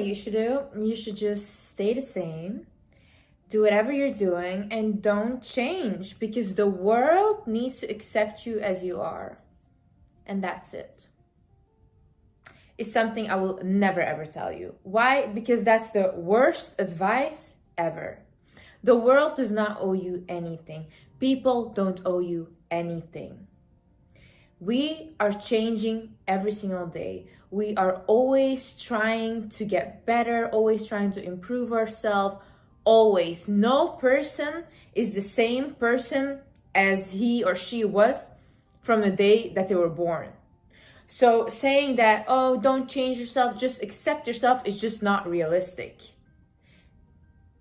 you should do? You should just stay the same, do whatever you're doing, and don't change, because the world needs to accept you as you are. And that's it. It's something I will never ever tell you. Why? Because that's the worst advice ever. The world does not owe you anything. People don't owe you anything. We are changing every single day. We are always trying to get better, always trying to improve ourselves, always. No person is the same person as he or she was from the day that they were born. So saying that, oh, don't change yourself, just accept yourself, is just not realistic.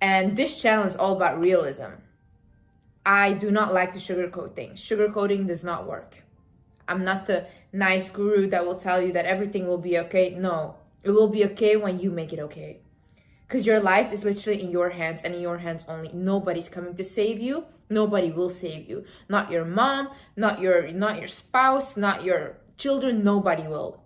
And this channel is all about realism. I do not like to sugarcoat things. Sugarcoating does not work. I'm not the nice guru that will tell you that everything will be okay. No, it will be okay when you make it okay. Because your life is literally in your hands, and in your hands only. Nobody's coming to save you. Nobody will save you. Not your mom, not your spouse, not your children. Nobody will.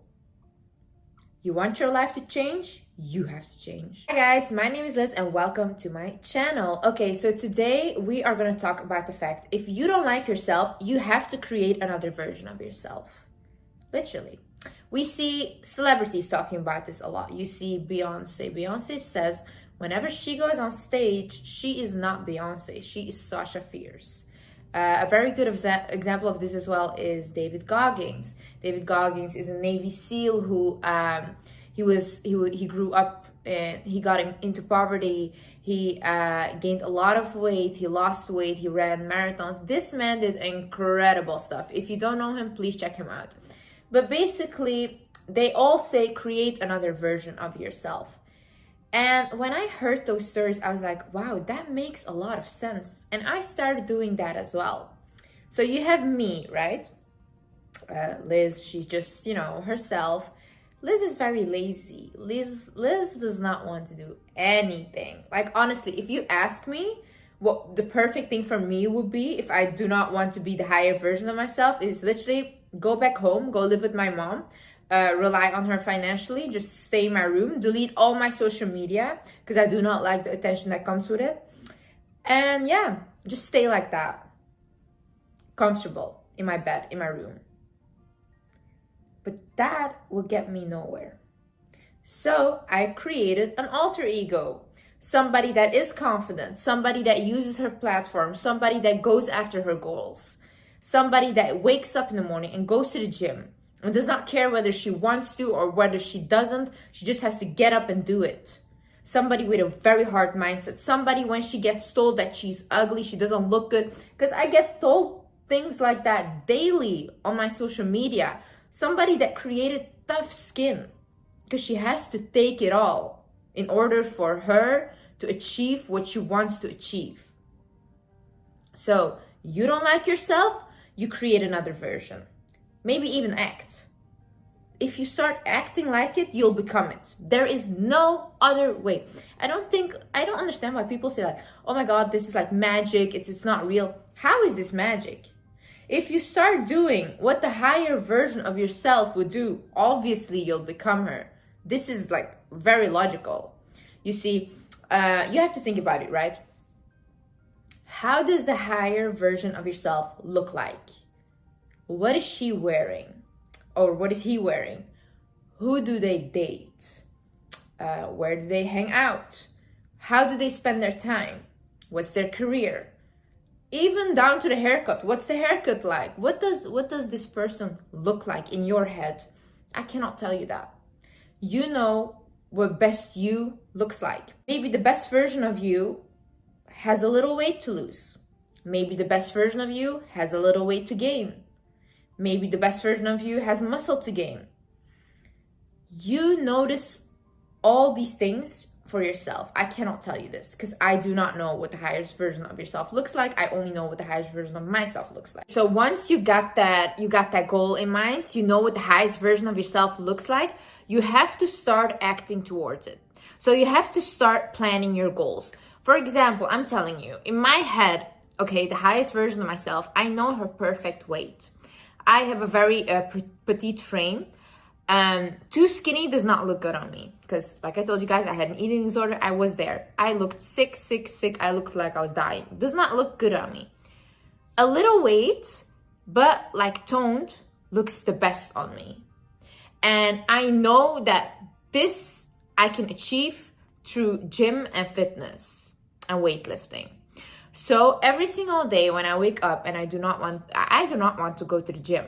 You want your life to change? You have to change. Hi guys, my name is Liz and welcome to my channel. Okay, so today we are going to talk about the fact if you don't like yourself, you have to create another version of yourself. Literally. We see celebrities talking about this a lot. You see Beyonce. Beyonce says whenever she goes on stage, she is not Beyonce. She is Sasha Fierce. A very good example of this as well is David Goggins. David Goggins is a Navy SEAL who he grew up and he got into poverty. He gained a lot of weight. He lost weight. He ran marathons. This man did incredible stuff. If you don't know him, please check him out. But basically, they all say create another version of yourself. And when I heard those stories, I was like, wow, that makes a lot of sense. And I started doing that as well. So you have me, right? Liz, she's just, herself. Liz is very lazy. Liz does not want to do anything. Like, honestly, if you ask me what the perfect thing for me would be if I do not want to be the higher version of myself, is literally go back home, go live with my mom, rely on her financially, just stay in my room, delete all my social media because I do not like the attention that comes with it. And yeah, just stay like that. Comfortable in my bed, in my room. But that will get me nowhere. So I created an alter ego. Somebody that is confident, somebody that uses her platform, somebody that goes after her goals. Somebody that wakes up in the morning and goes to the gym and does not care whether she wants to or whether she doesn't. She just has to get up and do it. Somebody with a very hard mindset. Somebody when she gets told that she's ugly, she doesn't look good. Because I get told things like that daily on my social media. Somebody that created tough skin because she has to take it all in order for her to achieve what she wants to achieve. So you don't like yourself, you create another version. Maybe even act. If you start acting like it, you'll become it. There is no other way. I don't understand why people say like, oh my God, this is like magic. It's not real. How is this magic? If you start doing what the higher version of yourself would do, obviously you'll become her. This is like very logical. You see, you have to think about it, right? How does the higher version of yourself look like? What is she wearing? Or what is he wearing? Who do they date? Where do they hang out? How do they spend their time? What's their career? Even down to the haircut. What's the haircut like? What does this person look like in your head? I cannot tell you that. You know what best you looks like. Maybe the best version of you has a little weight to lose. Maybe the best version of you has a little weight to gain. Maybe the best version of you has muscle to gain. You notice all these things for yourself. I cannot tell you this because I do not know what the highest version of yourself looks like. I only know what the highest version of myself looks like. So once you got that goal in mind, you know what the highest version of yourself looks like, you have to start acting towards it. So you have to start planning your goals. For example, I'm telling you, in my head, okay, the highest version of myself, I know her perfect weight. I have a very petite frame. Too skinny does not look good on me because, like I told you guys, I had an eating disorder. I was there. I looked sick. I looked like I was dying. Does not look good on me. A little weight, but like toned, looks the best on me. And I know that this I can achieve through gym and fitness and weightlifting. So every single day when I wake up and I do not want to go to the gym,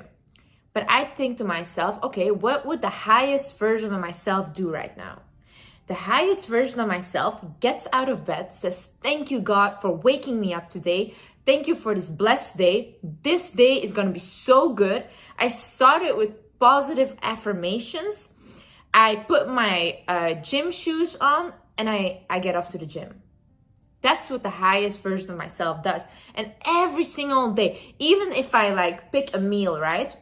but I think to myself, okay, what would the highest version of myself do right now? The highest version of myself gets out of bed, says, thank you, God, for waking me up today. Thank you for this blessed day. This day is going to be so good. I started with positive affirmations. I put my gym shoes on and I get off to the gym. That's what the highest version of myself does. And every single day, even if I like pick a meal, right?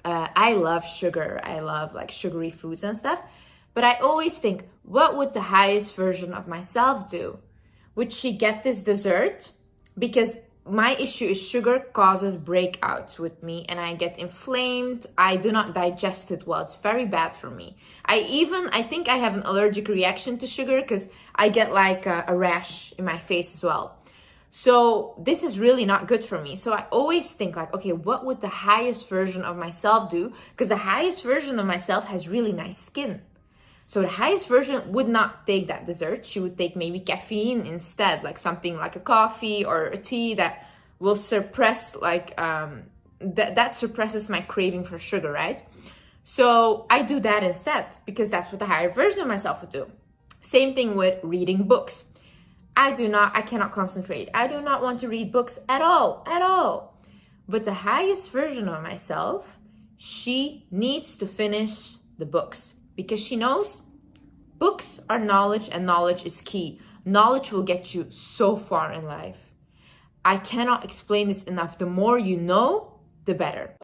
I love sugar. I love like sugary foods and stuff. But I always think, what would the highest version of myself do? Would she get this dessert? Because my issue is sugar causes breakouts with me and I get inflamed. I do not digest it well. It's very bad for me. I think I have an allergic reaction to sugar because I get like a rash in my face as well. So this is really not good for me. So I always think like, okay, what would the highest version of myself do? Because the highest version of myself has really nice skin. So the highest version would not take that dessert. She would take maybe caffeine instead, like something like a coffee or a tea that will suppress like, that suppresses my craving for sugar, right? So I do that instead because that's what the higher version of myself would do. Same thing with reading books. I cannot concentrate. I do not want to read books at all. But the highest version of myself, she needs to finish the books because she knows books are knowledge and knowledge is key. Knowledge will get you so far in life. I cannot explain this enough. The more you know, the better.